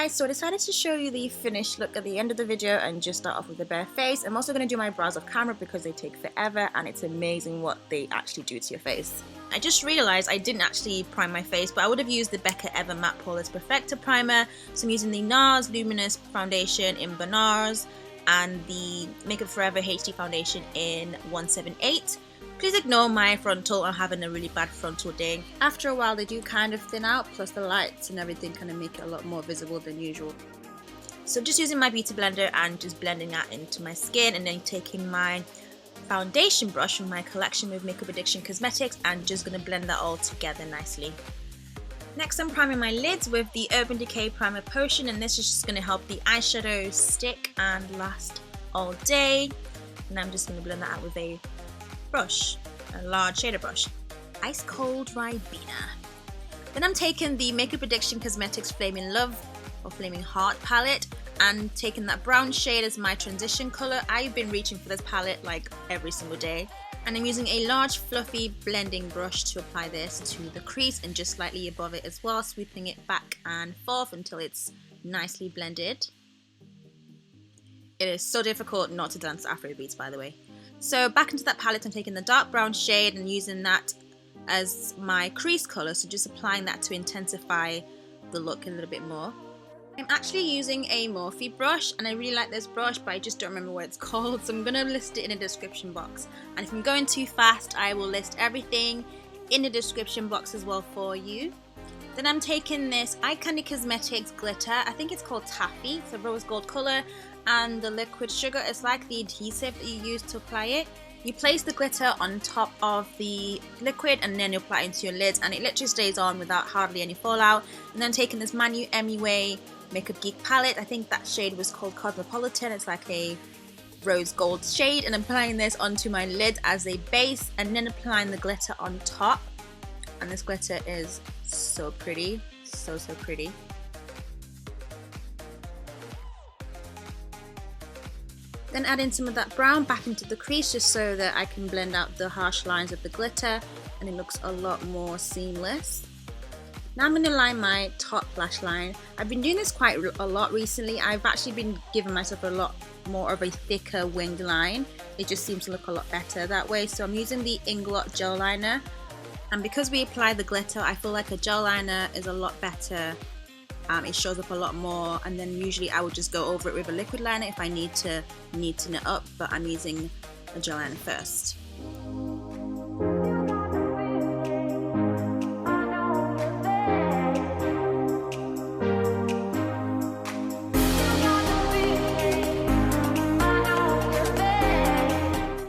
Alright, so I decided to show you the finished look at the end of the video and just start off with the bare face. I'm also going to do my brows off camera because they take forever and it's amazing what they actually do to your face. I just realised I didn't actually prime my face, but I would have used the Becca Ever Matte Poreless Perfector Primer. So I'm using the NARS Luminous Foundation in Banaras and the Makeup Forever HD Foundation in 178. Please ignore my frontal, I'm having a really bad frontal day. After a while they do kind of thin out, plus the lights and everything kind of make it a lot more visible than usual. So just using my beauty blender and just blending that into my skin, and then taking my foundation brush from my collection with Makeup Addiction Cosmetics and just going to blend that all together nicely. Next I'm priming my lids with the Urban Decay Primer Potion, and this is just going to help the eyeshadow stick and last all day. And I'm just going to blend that out with a brush, a large shader brush. Ice Cold Ribena. Then I'm taking the Makeup Addiction Cosmetics Flaming Love or Flaming Heart palette and taking that brown shade as my transition colour. I've been reaching for this palette like every single day. And I'm using a large fluffy blending brush to apply this to the crease and just slightly above it as well, sweeping it back and forth until it's nicely blended. It is so difficult not to dance Afro beats, by the way. So back into that palette, I'm taking the dark brown shade and using that as my crease colour, so just applying that to intensify the look a little bit more. I'm actually using a Morphe brush, and I really like this brush, but I just don't remember what it's called, so I'm going to list it in the description box. And if I'm going too fast, I will list everything in the description box as well for you. Then I'm taking this Kandy Cosmetics glitter, I think it's called Taffy, it's a rose gold colour, and the liquid sugar is like the adhesive that you use to apply it. You place the glitter on top of the liquid and then you apply it into your lids, and it literally stays on without hardly any fallout. And then taking this Manu MUA Makeup Geek palette, I think that shade was called Cosmopolitan, it's like a rose gold shade, and applying this onto my lid as a base and then applying the glitter on top. And this glitter is so pretty, so pretty. Then adding some of that brown back into the crease just so that I can blend out the harsh lines of the glitter and it looks a lot more seamless. Now I'm going to line my top lash line. I've been doing this quite a lot recently. I've actually been giving myself a lot more of a thicker winged line. It just seems to look a lot better that way. So I'm using the INGLOT Gel Liner. And because we apply the glitter, I feel like a gel liner is a lot better. It shows up a lot more, and then usually I would just go over it with a liquid liner if I need to neaten it up, but I'm using a gel liner first.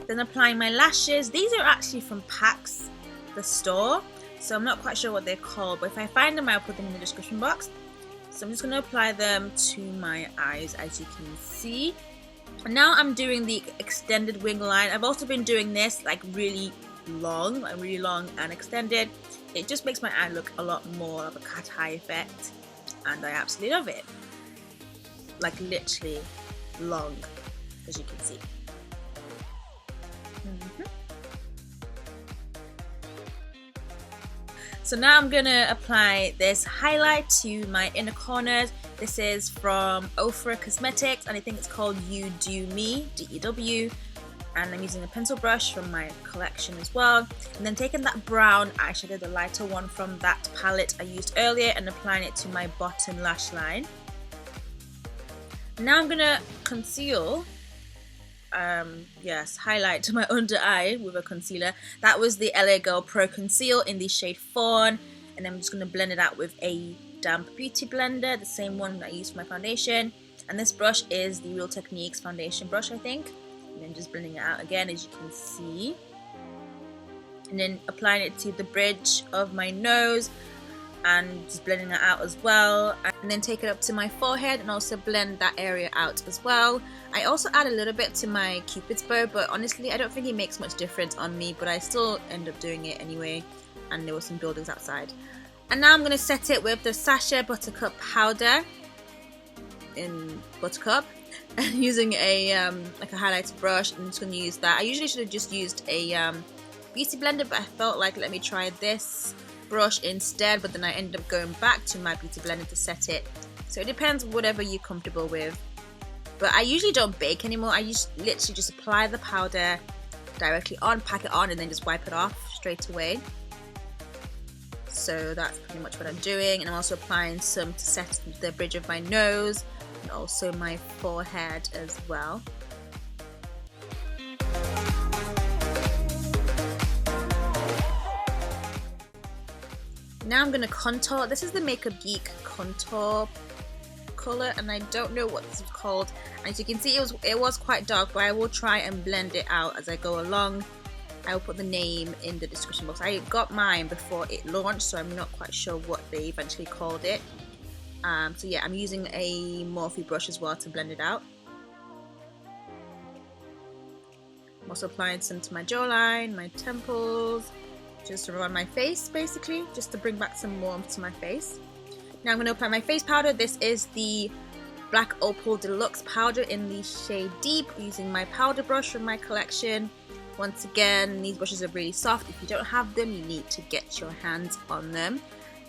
Then applying my lashes. These are actually from PAX, the store, so I'm not quite sure what they're called, but if I find them I'll put them in the description box. So I'm just going to apply them to my eyes, as you can see. And now I'm doing the extended wing line. I've also been doing this like really long and extended. It just makes my eye look a lot more of a cat eye effect, and I absolutely love it. Like literally long, as you can see. So now I'm going to apply this highlight to my inner corners. This is from OFRA Cosmetics and I think it's called You Do Me, D-E-W. And I'm using a pencil brush from my collection as well. And then taking that brown eyeshadow, the lighter one from that palette I used earlier, and applying it to my bottom lash line. Now I'm going to conceal. Highlight to my under eye with a concealer. That was the LA Girl Pro Conceal in the shade Fawn, and I'm just going to blend it out with a damp beauty blender, the same one that I used for my foundation. And this brush is the Real Techniques foundation brush, I think. And then just blending it out again, as you can see, and then applying it to the bridge of my nose and just blending that out as well, and then take it up to my forehead and also blend that area out as well. I also add a little bit to my cupid's bow, but honestly I don't think it makes much difference on me, but I still end up doing it anyway, and there were some buildings outside. And now I'm going to set it with the Sacha Buttercup powder in Buttercup, and using a like a highlighter brush. I'm just going to use that. I usually should have just used a beauty blender, but I felt like let me try this brush instead, but then I ended up going back to my beauty blender to set it So it depends whatever you're comfortable with. But I usually don't bake anymore. I literally just apply the powder directly on, pack it on, and then just wipe it off straight away. So that's pretty much what I'm doing. And I'm also applying some to set the bridge of my nose and also my forehead as well. Now I'm going to contour. This is the Makeup Geek contour color, and I don't know what this is called. As you can see, it was quite dark, but I will try and blend it out as I go along. I will put the name in the description box. I got mine before it launched, so I'm not quite sure what they eventually called it. So yeah, I'm using a Morphe brush as well to blend it out. I'm also applying some to my jawline, my temples, just around my face basically, just to bring back some warmth to my face. Now I'm going to apply my face powder. This is the Black Opal Deluxe powder in the shade Deep, using my powder brush from my collection. Once again, these brushes are really soft. If you don't have them, you need to get your hands on them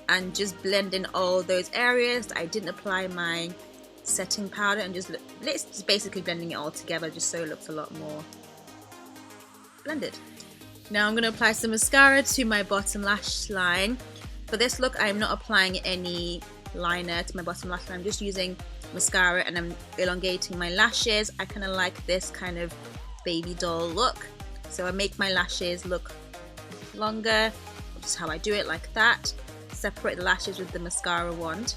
and just blend in all those areas. I didn't apply my setting powder, and just basically blending it all together just so it looks a lot more blended. Now I'm going to apply some mascara to my bottom lash line. For this look, I'm not applying any liner to my bottom lash line. I'm just using mascara and I'm elongating my lashes. I kind of like this kind of baby doll look. So I make my lashes look longer, which is how I do it, like that. Separate the lashes with the mascara wand.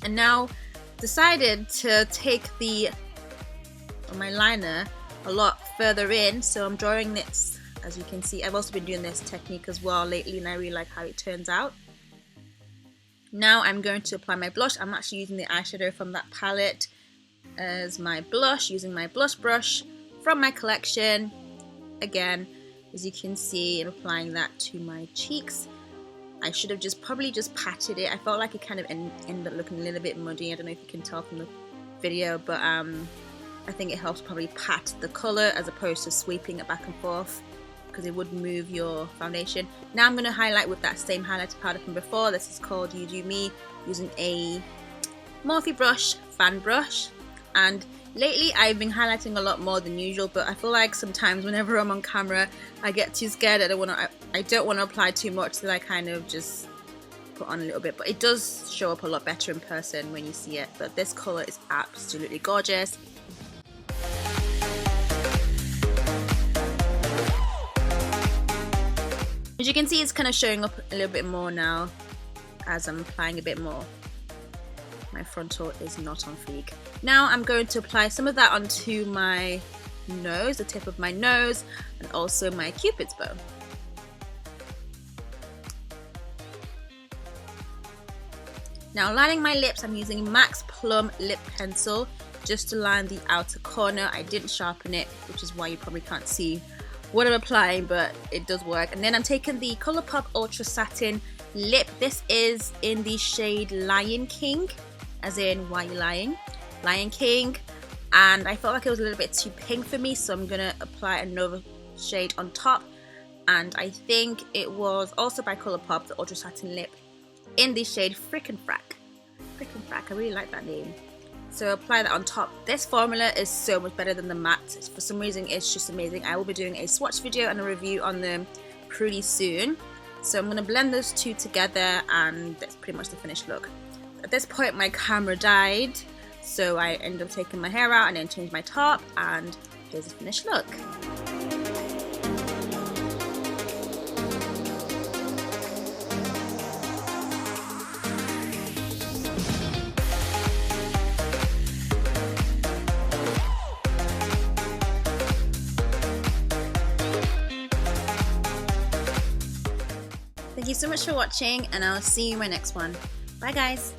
And now decided to take my liner a lot further in, so I'm drawing this. As you can see, I've also been doing this technique as well lately, and I really like how it turns out. Now I'm going to apply my blush. I'm actually using the eyeshadow from that palette as my blush, using my blush brush from my collection. Again, as you can see, I'm applying that to my cheeks. I should have probably just patted it. I felt like it kind of ended up looking a little bit muddy. I don't know if you can tell from the video, but I think it helps probably pat the colour as opposed to sweeping it back and forth, because it would move your foundation. Now I'm going to highlight with that same highlighter powder from before. This is called You Do Me, using a Morphe brush, fan brush. And lately I've been highlighting a lot more than usual, but I feel like sometimes whenever I'm on camera I get too scared. I don't want to apply too much, so I kind of just put on a little bit. But it does show up a lot better in person when you see it. But this colour is absolutely gorgeous. As you can see, it's kind of showing up a little bit more now as I'm applying a bit more. My frontal is not on fleek. Now I'm going to apply some of that onto my nose, the tip of my nose, and also my Cupid's bow. Now lining my lips, I'm using MAC's Plum Lip Pencil just to line the outer corner. I didn't sharpen it, which is why you probably can't see what I'm applying, but it does work. And then I'm taking the Colourpop Ultra Satin Lip. This is in the shade Lion King, as in Why You Lying? Lion King. And I felt like it was a little bit too pink for me, so I'm gonna apply another shade on top. And I think it was also by Colourpop, the Ultra Satin Lip, in the shade Frack. I really like that name. So apply that on top. This formula is so much better than the matte. For some reason, it's just amazing. I will be doing a swatch video and a review on them pretty soon. So I'm going to blend those two together, and that's pretty much the finished look. At this point, my camera died, so I ended up taking my hair out and then changed my top, and here's the finished look. Thank you so much for watching, and I'll see you in my next one. Bye guys!